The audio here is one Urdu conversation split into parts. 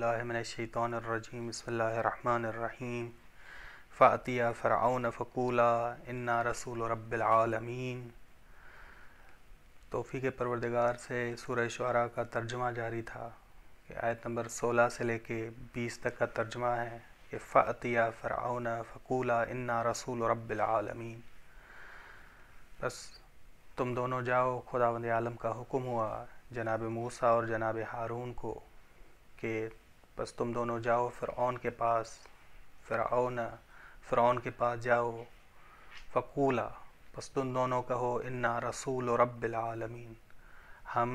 باللہ من الشیطان الرجیم بسم اللہ الرحمن الرحیم فَأْتِيَا فِرْعَوْنَ فَقُولَا إِنَّا رَسُولُ رَبِّ الْعَالَمِينَ۔ توفیق پروردگار سے سورہ شعراء کا ترجمہ جاری تھا کہ آیت نمبر 16 سے لے کے 20 تک کا ترجمہ ہے کہ فَأْتِيَا فِرْعَوْنَ فَقُولَا إِنَّا رَسُولُ رَبِّ الْعَالَمِينَ۔ بس تم دونوں جاؤ، خداوند عالم کا حکم ہوا جناب موسیٰ اور جناب ہارون کو کہ بس تم دونوں جاؤ فرعون کے پاس، فرعون کے پاس جاؤ، فقولا بس تم دونوں کہو انا رسول رب العالمین، ہم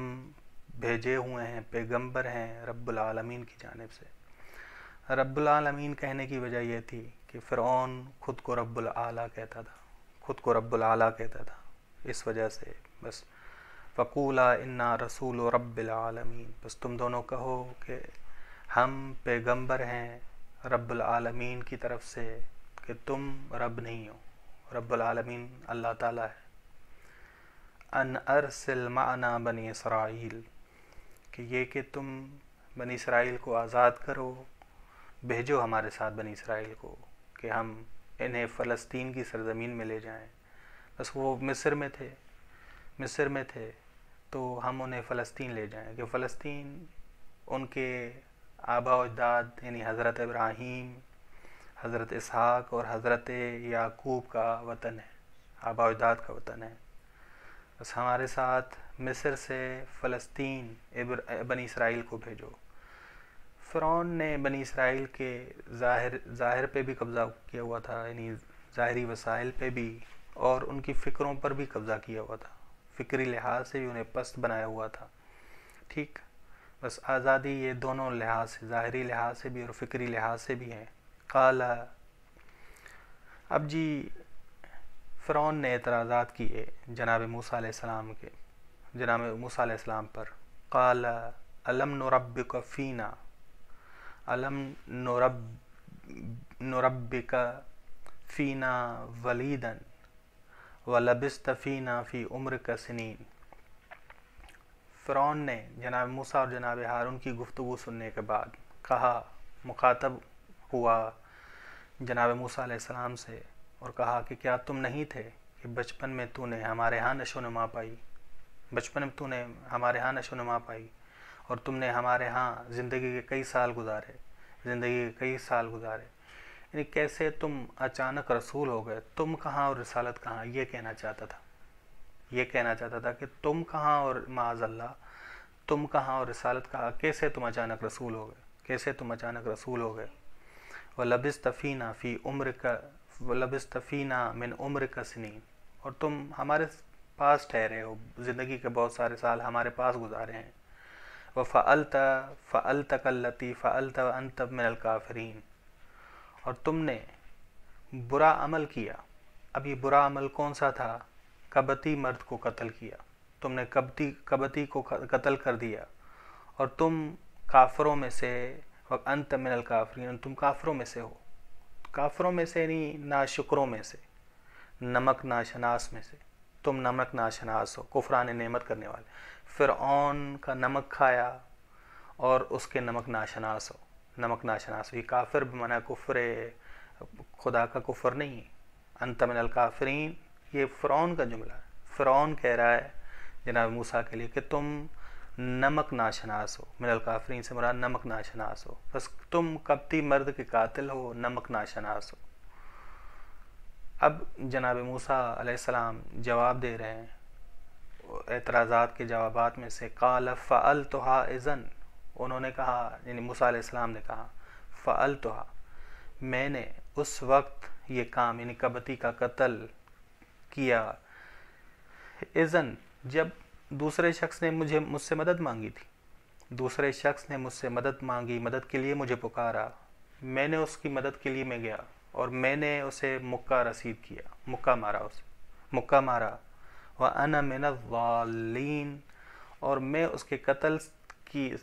بھیجے ہوئے ہیں، پیغمبر ہیں رب العالمین کی جانب سے۔ رب العالمین کہنے کی وجہ یہ تھی کہ فرعون خود کو رب العالی کہتا تھا، اس وجہ سے بس فقولا انا رسول رب العالمین، بس تم دونوں کہو کہ ہم پیغمبر ہیں رب العالمین کی طرف سے، کہ تم رب نہیں ہو، رب العالمین اللہ تعالیٰ ہے۔ ان ارسل معنا بنی اسرائیل، کہ یہ کہ تم بنی اسرائیل کو آزاد کرو، بھیجو ہمارے ساتھ بنی اسرائیل کو کہ ہم انہیں فلسطین کی سرزمین میں لے جائیں۔ بس وہ مصر میں تھے تو ہم انہیں فلسطین لے جائیں، کہ فلسطین ان کے آباء و اجداد یعنی حضرت ابراہیم، حضرت اسحاق اور حضرت یعقوب کا وطن ہے، آباء و اجداد کا وطن ہے۔ بس ہمارے ساتھ مصر سے فلسطین بنی اسرائیل کو بھیجو۔ فرعون نے بنی اسرائیل کے ظاہر پہ بھی قبضہ کیا ہوا تھا، یعنی ظاہری وسائل پہ بھی، اور ان کی فکروں پر بھی قبضہ کیا ہوا تھا، فکری لحاظ سے بھی انہیں پست بنایا ہوا تھا۔ ٹھیک، بس آزادی یہ دونوں لحاظ سے، ظاہری لحاظ سے بھی اور فکری لحاظ سے بھی ہے۔ قال، اب جی فرعون نے اعتراضات کیے جناب موسیٰ علیہ السلام پر۔ قال الم نربک فینا، الم نربک فینا ولیدا ولبست فینا فی عمرک سنین۔ فرعون نے جناب موسیٰ اور جناب ہارون کی گفتگو سننے کے بعد کہا، مخاطب ہوا جناب موسیٰ علیہ السلام سے اور کہا کہ کیا تم نہیں تھے کہ بچپن میں تو نے ہمارے ہاں نشو نما پائی، اور تم نے ہمارے ہاں زندگی کے کئی سال گزارے، یعنی کیسے تم اچانک رسول ہو گئے، تم کہاں اور رسالت کہاں؟ یہ کہنا چاہتا تھا کہ تم کہاں اور معاذ اللہ تم کہاں اور رسالت کہاں، کیسے تم اچانک رسول ہو گئے۔ وَلَبِثْتَ فِينَا مِنْ عُمْرِكَ سِنِينَ، اور تم ہمارے پاس ٹھہرے ہو، زندگی کے بہت سارے سال ہمارے پاس گزارے ہیں۔ فَعَلْتَ كَالَّتِي فَعَلْتَ وَأَنْتَ مِنَ الْكَافِرِينَ، اور تم نے برا عمل کیا۔ اب یہ برا عمل کون سا تھا؟ کبتی مرد کو قتل کیا، تم نے کبتی کو قتل کر دیا، اور تم کافروں میں سے، وَأَنْتَ مِنَ الْكَافِرِينَ، تم کافروں میں سے یعنی ناشکروں میں سے، نمک ناشناس میں سے، تم نمک ناشناس ہو، کفران نعمت کرنے والے۔ فرعون کا نمک کھایا اور اس کے نمک ناشناس ہو۔ یہ کافر بمعنی کفر خدا کا کفر نہیں، انت من الکافرین، یہ فرعون کا جملہ ہے۔ فرعون کہہ رہا ہے جناب موسیٰ کے لیے کہ تم نمک ناشناس ہو، من الکافرین سے مراد نمک ناشناس ہو، بس تم قبطی مرد کے قاتل ہو، نمک ناشناس ہو۔ اب جناب موسیٰ علیہ السلام جواب دے رہے ہیں اعتراضات کے جوابات میں سے۔ قال فعلتها اذن، انہوں نے کہا، یعنی موسیٰ علیہ السلام نے کہا، فعلتها، میں نے اس وقت یہ کام یعنی کبتی کا قتل کیا، اذن، جب دوسرے شخص نے مجھ سے مدد مانگی تھی، دوسرے شخص نے مجھ سے مدد مانگی، مدد کے لیے مجھے پکارا، میں نے اس کی مدد کے لیے میں گیا اور میں نے اسے مکہ مارا، وَأَنَا مِنَ الضَّالِّينَ، اور میں اس کے قتل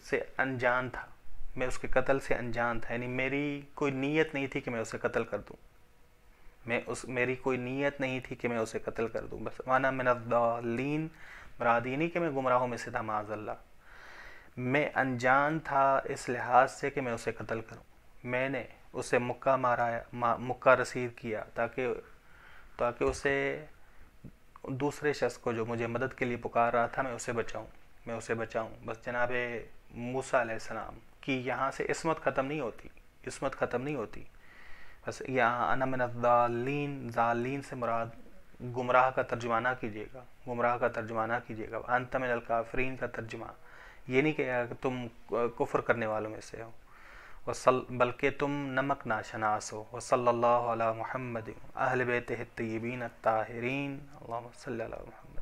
سے انجان تھا، یعنی میری کوئی نیت نہیں تھی کہ میں اسے قتل کر دوں، بس وَأَنَا مِنَ الضَّالِّينَ، مراد یہ نہیں کہ میں گمراہوں میں سے تھا، معاذ اللہ، میں انجان تھا اس لحاظ سے کہ میں اسے قتل کروں، میں نے اسے مکہ رسید کیا تاکہ اسے دوسرے شخص کو جو مجھے مدد کے لیے پکار رہا تھا میں اسے بچاؤں. بس جناب موسیٰ علیہ السلام کی یہاں سے عصمت ختم نہیں ہوتی. بس یہاں انا من الضالین، ضالین سے مراد گمراہ کا ترجمہ نہ کیجیے گا. انت من الکافرین کا ترجمہ یہ نہیں کہا کہ تم کفر کرنے والوں میں سے ہو، بلکہ تم نمک ناشناس ہو. وصلی اللہ علی محمد اہل بیتہ الطیبین الطاہرین، اللہم صلی علی محمد.